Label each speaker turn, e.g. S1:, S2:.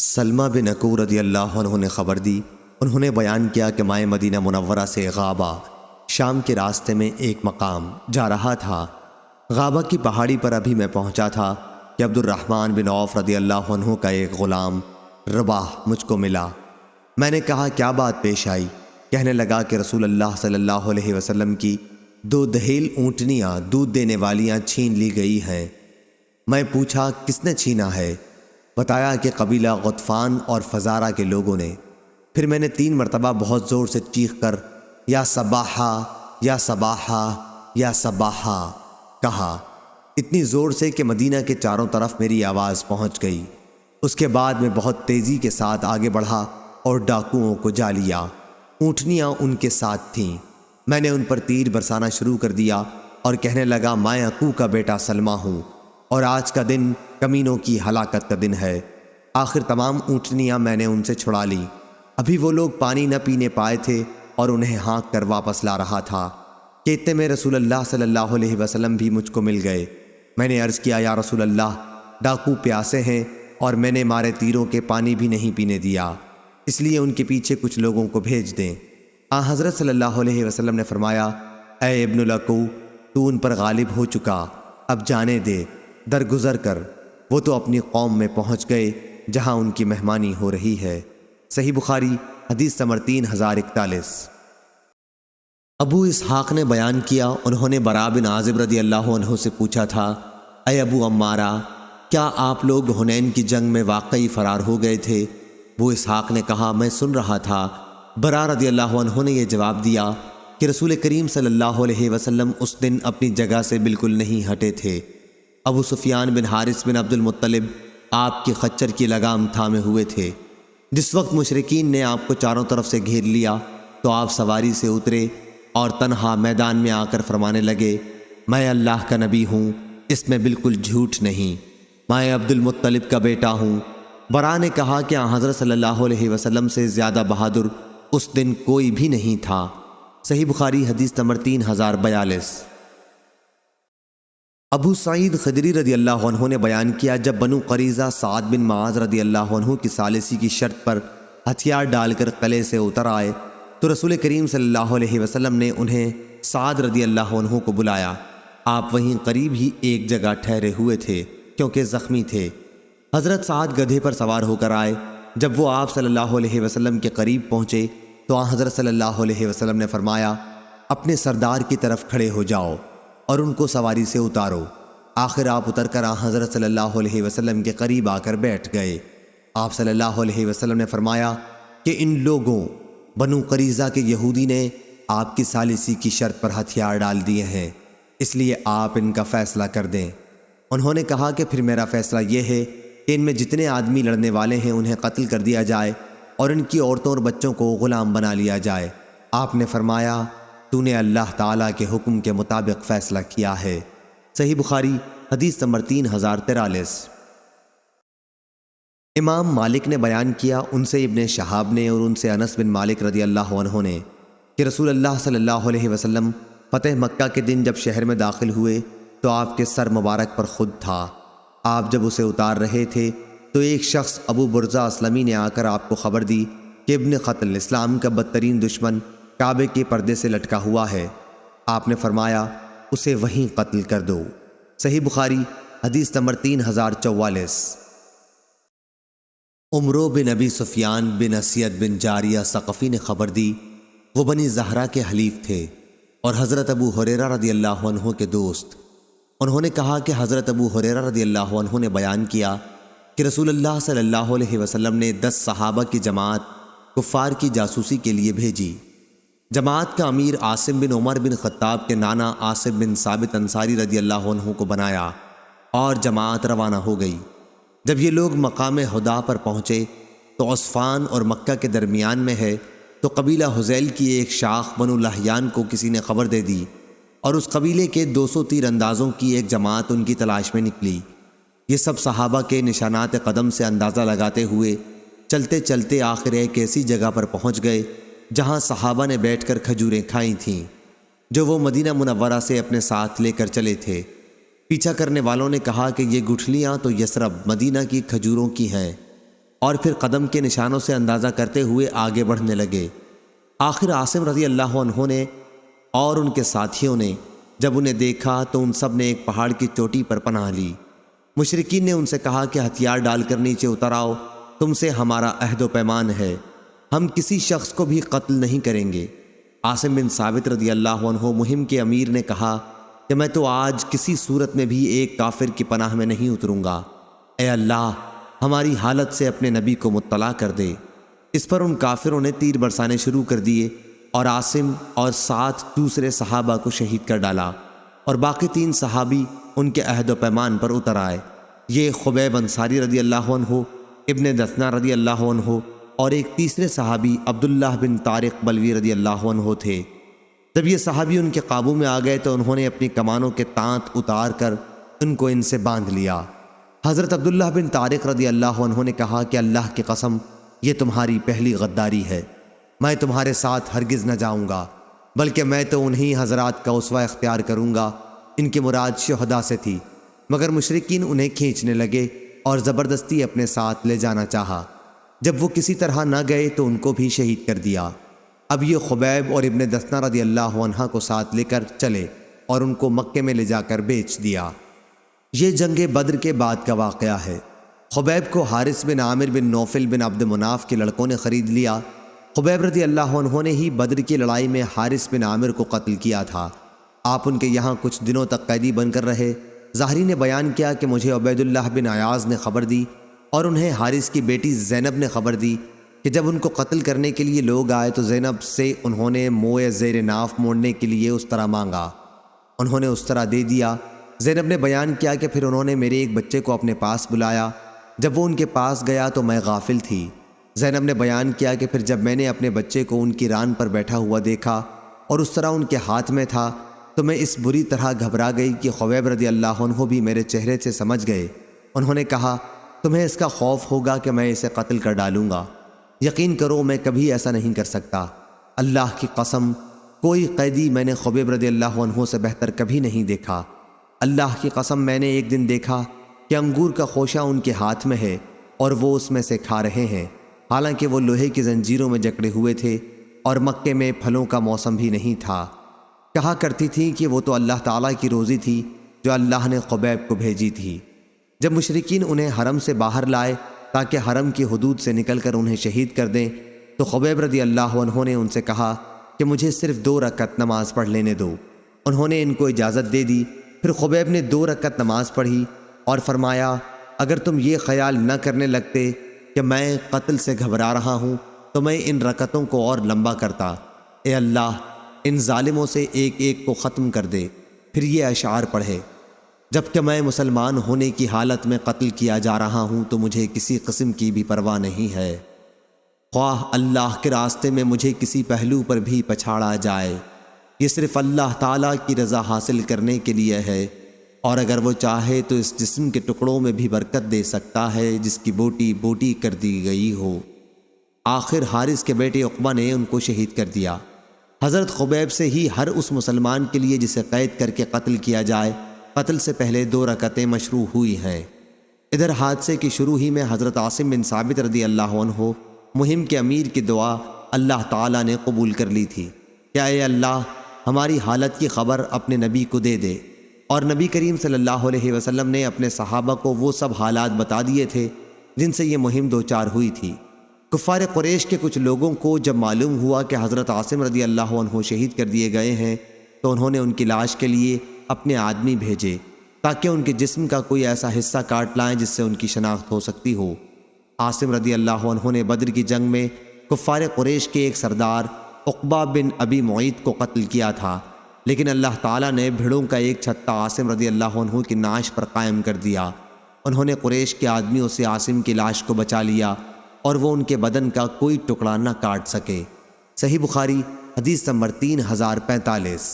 S1: سلمہ بن اکوع رضی اللہ عنہ نے خبر دی، انہوں نے بیان کیا کہ مائے مدینہ منورہ سے غابہ شام کے راستے میں ایک مقام جا رہا تھا۔ غابہ کی پہاڑی پر ابھی میں پہنچا تھا کہ عبد الرحمن بن عوف رضی اللہ عنہ کا ایک غلام رباح مجھ کو ملا۔ میں نے کہا کیا بات پیش آئی؟ کہنے لگا کہ رسول اللہ صلی اللہ علیہ وسلم کی 2 دھیل اونٹنیاں دودھ دینے والیاں چھین لی گئی ہیں۔ میں پوچھا کس نے چھینا ہے؟ بتایا کہ قبیلہ غطفان اور فزارہ کے لوگوں نے۔ پھر میں نے 3 مرتبہ بہت زور سے چیخ کر یا صباحا یا صباحا یا صباحا کہا، اتنی زور سے کہ مدینہ کے چاروں طرف میری آواز پہنچ گئی۔ اس کے بعد میں بہت تیزی کے ساتھ آگے بڑھا اور ڈاکوؤں کو جا لیا۔ اونٹنیاں ان کے ساتھ تھیں۔ میں نے ان پر تیر برسانا شروع کر دیا اور کہنے لگا میں اکوع کا بیٹا سلمہ ہوں اور آج کا دن کمینوں کی ہلاکت کا دن ہے۔ آخر تمام اونٹنیاں میں نے ان سے چھڑا لی۔ ابھی وہ لوگ پانی نہ پینے پائے تھے اور انہیں ہانک کر واپس لا رہا تھا کہ اتنے میں رسول اللہ صلی اللہ علیہ وسلم بھی مجھ کو مل گئے۔ میں نے عرض کیا یا رسول اللہ، ڈاکو پیاسے ہیں اور میں نے مارے تیروں کے پانی بھی نہیں پینے دیا، اس لیے ان کے پیچھے کچھ لوگوں کو بھیج دیں۔ حضرت صلی اللہ علیہ وسلم نے فرمایا اے ابن الاکوع، تو ان پر غالب ہو چکا، اب جانے دے، درگزر کر۔ وہ تو اپنی قوم میں پہنچ گئے جہاں ان کی مہمانی ہو رہی ہے۔ صحیح بخاری حدیث نمبر 3041۔ ابو اسحاق نے بیان کیا، انہوں نے براء بن عازب رضی اللہ عنہ سے پوچھا تھا اے ابو عمارہ، کیا آپ لوگ حنین کی جنگ میں واقعی فرار ہو گئے تھے؟ ابو اسحاق نے کہا میں سن رہا تھا۔ براء رضی اللہ عنہ نے یہ جواب دیا کہ رسول کریم صلی اللہ علیہ وسلم اس دن اپنی جگہ سے بالکل نہیں ہٹے تھے۔ ابو سفیان بن حارث بن عبد المطلب آپ کی خچر کی لگام تھامے ہوئے تھے۔ جس وقت مشرکین نے آپ کو چاروں طرف سے گھیر لیا تو آپ سواری سے اترے اور تنہا میدان میں آ کر فرمانے لگے میں اللہ کا نبی ہوں، اس میں بالکل جھوٹ نہیں، میں عبد المطلب کا بیٹا ہوں۔ براء نے کہا کہ حضرت صلی اللہ علیہ وسلم سے زیادہ بہادر اس دن کوئی بھی نہیں تھا۔ صحیح بخاری حدیث نمبر 3042۔ ابو سعید خدری رضی اللہ عنہ نے بیان کیا جب بنو قریظہ سعد بن معاذ رضی اللہ عنہ کی ثالثی کی شرط پر ہتھیار ڈال کر قلعے سے اتر آئے تو رسول کریم صلی اللہ علیہ وسلم نے انہیں سعد رضی اللہ عنہ کو بلایا۔ آپ وہیں قریب ہی ایک جگہ ٹھہرے ہوئے تھے کیونکہ زخمی تھے۔ حضرت سعد گدھے پر سوار ہو کر آئے۔ جب وہ آپ صلی اللہ علیہ وسلم کے قریب پہنچے تو حضرت صلی اللہ علیہ وسلم نے فرمایا اپنے سردار کی طرف کھڑے ہو جاؤ اور ان کو سواری سے اتارو۔ آخر آپ اتر کر حضرت صلی اللہ علیہ وسلم کے قریب آ کر بیٹھ گئے۔ آپ صلی اللہ علیہ وسلم نے فرمایا کہ ان لوگوں بنو قریظہ کے یہودی نے آپ کی ثالثی کی شرط پر ہتھیار ڈال دیے ہیں، اس لیے آپ ان کا فیصلہ کر دیں۔ انہوں نے کہا کہ پھر میرا فیصلہ یہ ہے کہ ان میں جتنے آدمی لڑنے والے ہیں انہیں قتل کر دیا جائے اور ان کی عورتوں اور بچوں کو غلام بنا لیا جائے۔ آپ نے فرمایا تو نے اللہ تعالیٰ کے حکم کے مطابق فیصلہ کیا ہے۔ صحیح بخاری حدیث نمبر 3043۔ امام مالک نے بیان کیا، ان سے ابن شہاب نے اور ان سے انس بن مالک رضی اللہ عنہ نے کہ رسول اللہ صلی اللہ علیہ وسلم فتح مکہ کے دن جب شہر میں داخل ہوئے تو آپ کے سر مبارک پر خود تھا۔ آپ جب اسے اتار رہے تھے تو ایک شخص ابو برزہ اسلمی نے آ کر آپ کو خبر دی کہ ابن قتل اسلام کا بدترین دشمن کعبے کے پردے سے لٹکا ہوا ہے۔ آپ نے فرمایا اسے وہیں قتل کر دو۔ صحیح بخاری حدیث نمبر 3044۔ عمرو بن ابی سفیان بن اسید بن جاریہ ثقفی نے خبر دی، وہ بنی زہرہ کے حلیف تھے اور حضرت ابو ہریرہ رضی اللہ عنہ کے دوست۔ انہوں نے کہا کہ حضرت ابو ہریرہ رضی اللہ عنہ نے بیان کیا کہ رسول اللہ صلی اللہ علیہ وسلم نے 10 صحابہ کی جماعت کفار کی جاسوسی کے لیے بھیجی۔ جماعت کا امیر عاصم بن عمر بن خطاب کے نانا عاصم بن ثابت انصاری رضی اللہ عنہ کو بنایا اور جماعت روانہ ہو گئی۔ جب یہ لوگ مقام ہدا پر پہنچے تو عصفان اور مکہ کے درمیان میں ہے، تو قبیلہ حذیل کی ایک شاخ بنو لحیان کو کسی نے خبر دے دی اور اس قبیلے کے 200 تیر اندازوں کی ایک جماعت ان کی تلاش میں نکلی۔ یہ سب صحابہ کے نشانات قدم سے اندازہ لگاتے ہوئے چلتے چلتے آخر ایک ایسی جگہ پر پہنچ گئے جہاں صحابہ نے بیٹھ کر کھجوریں کھائی تھیں جو وہ مدینہ منورہ سے اپنے ساتھ لے کر چلے تھے۔ پیچھا کرنے والوں نے کہا کہ یہ گٹھلیاں تو یثرب مدینہ کی کھجوروں کی ہیں۔ اور پھر قدم کے نشانوں سے اندازہ کرتے ہوئے آگے بڑھنے لگے۔ آخر عاصم رضی اللہ عنہ نے اور ان کے ساتھیوں نے جب انہیں دیکھا تو ان سب نے ایک پہاڑ کی چوٹی پر پناہ لی۔ مشرکین نے ان سے کہا کہ ہتھیار ڈال کر نیچے اتر آؤ، تم سے ہمارا عہد و پیمان ہے، ہم کسی شخص کو بھی قتل نہیں کریں گے۔ عاصم بن ثابت رضی اللہ عنہ مہم کے امیر نے کہا کہ میں تو آج کسی صورت میں بھی ایک کافر کی پناہ میں نہیں اتروں گا۔ اے اللہ، ہماری حالت سے اپنے نبی کو مطلع کر دے۔ اس پر ان کافروں نے تیر برسانے شروع کر دیے اور عاصم اور 7 دوسرے صحابہ کو شہید کر ڈالا، اور باقی 3 صحابی ان کے عہد و پیمان پر اتر آئے۔ یہ خبیب انصاری رضی اللہ عنہ، ابن دثنہ رضی اللہ عنہ اور ایک تیسرے صحابی عبداللہ بن طارق بلوی رضی اللہ عنہ تھے۔ جب یہ صحابی ان کے قابو میں آ گئے تو انہوں نے اپنی کمانوں کے تانت اتار کر ان کو ان سے باندھ لیا۔ حضرت عبداللہ بن طارق رضی اللہ عنہ نے کہا کہ اللہ کی قسم، یہ تمہاری پہلی غداری ہے، میں تمہارے ساتھ ہرگز نہ جاؤں گا، بلکہ میں تو انہی حضرات کا اسوہ اختیار کروں گا۔ ان کی مراد شہداء سے تھی، مگر مشرکین انہیں کھینچنے لگے اور زبردستی اپنے ساتھ لے جانا چاہا۔ جب وہ کسی طرح نہ گئے تو ان کو بھی شہید کر دیا۔ اب یہ خبیب اور ابن دثنہ رضی اللہ عنہ کو ساتھ لے کر چلے اور ان کو مکے میں لے جا کر بیچ دیا۔ یہ جنگ بدر کے بعد کا واقعہ ہے۔ خبیب کو حارث بن عامر بن نوفل بن عبد مناف کے لڑکوں نے خرید لیا۔ خبیب رضی اللہ عنہ نے ہی بدر کی لڑائی میں حارث بن عامر کو قتل کیا تھا۔ آپ ان کے یہاں کچھ دنوں تک قیدی بن کر رہے۔ ظاہری نے بیان کیا کہ مجھے عبید اللہ بن عیاض نے خبر دی اور انہیں حارث کی بیٹی زینب نے خبر دی کہ جب ان کو قتل کرنے کے لیے لوگ آئے تو زینب سے انہوں نے موئے زیر ناف موڑنے کے لیے اس طرح مانگا۔ انہوں نے اس طرح دے دیا۔ زینب نے بیان کیا کہ پھر انہوں نے میرے ایک بچے کو اپنے پاس بلایا۔ جب وہ ان کے پاس گیا تو میں غافل تھی۔ زینب نے بیان کیا کہ پھر جب میں نے اپنے بچے کو ان کی ران پر بیٹھا ہوا دیکھا اور اس طرح ان کے ہاتھ میں تھا تو میں اس بری طرح گھبرا گئی کہ خبیب رضی اللہ عنہ بھی میرے چہرے سے سمجھ گئے۔ انہوں نے کہا، تمہیں اس کا خوف ہوگا کہ میں اسے قتل کر ڈالوں گا۔ یقین کرو میں کبھی ایسا نہیں کر سکتا۔ اللہ کی قسم، کوئی قیدی میں نے خبیب رضی اللہ عنہ سے بہتر کبھی نہیں دیکھا۔ اللہ کی قسم، میں نے ایک دن دیکھا کہ انگور کا خوشہ ان کے ہاتھ میں ہے اور وہ اس میں سے کھا رہے ہیں، حالانکہ وہ لوہے کی زنجیروں میں جکڑے ہوئے تھے اور مکے میں پھلوں کا موسم بھی نہیں تھا۔ کہا کرتی تھی کہ وہ تو اللہ تعالیٰ کی روزی تھی جو اللہ نے خبیب کو بھیجی تھی۔ جب مشرکین انہیں حرم سے باہر لائے تاکہ حرم کی حدود سے نکل کر انہیں شہید کر دیں تو خبیب رضی اللہ عنہ نے ان سے کہا کہ مجھے صرف 2 رکعت نماز پڑھ لینے دو۔ انہوں نے ان کو اجازت دے دی۔ پھر خبیب نے 2 رکعت نماز پڑھی اور فرمایا، اگر تم یہ خیال نہ کرنے لگتے کہ میں قتل سے گھبرا رہا ہوں تو میں ان رکعتوں کو اور لمبا کرتا۔ اے اللہ، ان ظالموں سے ایک ایک کو ختم کر دے۔ پھر یہ اشعار پڑھے، جب کہ میں مسلمان ہونے کی حالت میں قتل کیا جا رہا ہوں تو مجھے کسی قسم کی بھی پرواہ نہیں ہے، خواہ اللہ کے راستے میں مجھے کسی پہلو پر بھی پچھاڑا جائے۔ یہ صرف اللہ تعالیٰ کی رضا حاصل کرنے کے لیے ہے، اور اگر وہ چاہے تو اس جسم کے ٹکڑوں میں بھی برکت دے سکتا ہے جس کی بوٹی بوٹی کر دی گئی ہو۔ آخر حارث کے بیٹے عقبہ نے ان کو شہید کر دیا۔ حضرت خبیب سے ہی ہر اس مسلمان کے لیے جسے قید کر کے قتل کیا جائے، قتل سے پہلے 2 رکعتیں مشروع ہوئی ہیں۔ ادھر حادثے کی شروع ہی میں حضرت عاصم بن ثابت رضی اللہ عنہ مہم کے امیر کی دعا اللہ تعالیٰ نے قبول کر لی تھی کہ اے اللہ، ہماری حالت کی خبر اپنے نبی کو دے دے۔ اور نبی کریم صلی اللہ علیہ وسلم نے اپنے صحابہ کو وہ سب حالات بتا دیے تھے جن سے یہ مہم دوچار ہوئی تھی۔ کفار قریش کے کچھ لوگوں کو جب معلوم ہوا کہ حضرت عاصم رضی اللہ عنہ شہید کر دیے گئے ہیں تو انہوں نے ان کی لاش کے لیے اپنے آدمی بھیجے تاکہ ان کے جسم کا کوئی ایسا حصہ کاٹ لائیں جس سے ان کی شناخت ہو سکتی ہو۔ عاصم رضی اللہ عنہ نے بدر کی جنگ میں کفار قریش کے ایک سردار عقبہ بن ابی معیط کو قتل کیا تھا، لیکن اللہ تعالیٰ نے بھیڑوں کا ایک چھتا عاصم رضی اللہ عنہ کی نعش پر قائم کر دیا۔ انہوں نے قریش کے آدمیوں سے عاصم کی لاش کو بچا لیا اور وہ ان کے بدن کا کوئی ٹکڑا نہ کاٹ سکے۔ صحیح بخاری حدیث نمبر 3045۔